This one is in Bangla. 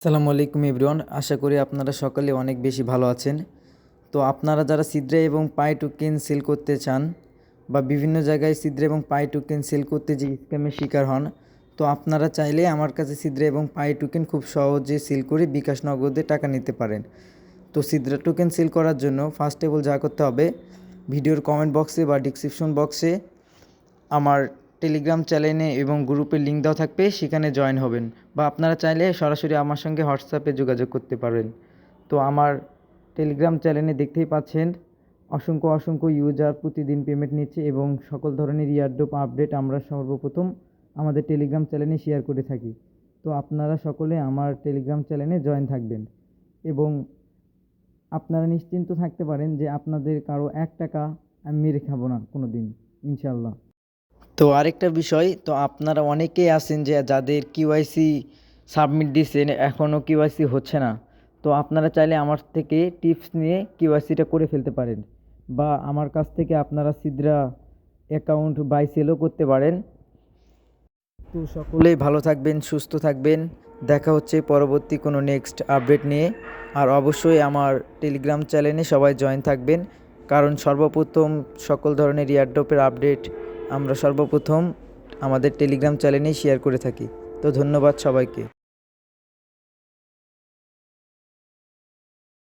আসসালামু আলাইকুম এভরিওয়ান, আশা করি আপনারা সকলে অনেক বেশি ভালো আছেন। তো আপনারা যারা সিদ্রা এবং পাই টোকেন সেল করতে চান বা বিভিন্ন জায়গায় সিদ্রা এবং পাই টোকেন সেল করতে যে স্ক্যামের শিকার হন, তো আপনারা চাইলে আমার কাছে সিদ্রা এবং পাই টোকেন খুব সহজে সেল করে বিকাশ নগদে টাকা নিতে পারেন। তো সিদ্রা টোকেন সেল করার জন্য ফার্স্ট অফ অল যা করতে হবে, ভিডিওর কমেন্ট বক্সে বা ডিসক্রিপশন বক্সে আমার টেলিগ্রাম চ্যানেলে এবং গ্রুপের লিঙ্ক দেওয়া থাকবে, সেখানে জয়েন হবেন বা আপনারা চাইলে সরাসরি আমার সঙ্গে হোয়াটসঅ্যাপে যোগাযোগ করতে পারেন। তো আমার টেলিগ্রাম চ্যানেলে দেখতেই পাচ্ছেন অসংখ্য অসংখ্য ইউজার প্রতিদিন পেমেন্ট নিচ্ছে এবং সকল ধরনের ইয়ারড্রপ আপডেট আমরা সর্বপ্রথম আমাদের টেলিগ্রাম চ্যানেলে শেয়ার করে থাকি। তো আপনারা সকলে আমার টেলিগ্রাম চ্যানেলে জয়েন থাকবেন এবং আপনারা নিশ্চিন্ত থাকতে পারেন যে আপনাদের কারো 1 টাকা আমি মেরে খাবো না কোনো দিন, ইনশাল্লাহ। তো আরেকটা বিষয়, তো আপনারা অনেকেই আছেন যে যাদের কিওয়াইসি সাবমিট দিয়েছেন এখনও কিওয়াইসি হচ্ছে না। তো আপনারা চাইলে আমার থেকে টিপস নিয়ে কিওয়াইসিটা করে ফেলতে পারেন বা আমার কাছ থেকে আপনারা সিদ্রা অ্যাকাউন্ট বাই সেলও করতে পারেন। তো সকলেই ভালো থাকবেন, সুস্থ থাকবেন। দেখা হচ্ছে পরবর্তী কোনো নেক্সট আপডেট নিয়ে। আর অবশ্যই আমার টেলিগ্রাম চ্যানেলে সবাই জয়েন থাকবেন, কারণ সর্বপ্রথম সকল ধরনের এয়ারড্রপের আপডেট আমরা সর্বপ্রথম আমাদের টেলিগ্রাম চ্যানেলেই শেয়ার করে থাকি। তো ধন্যবাদ সবাইকে।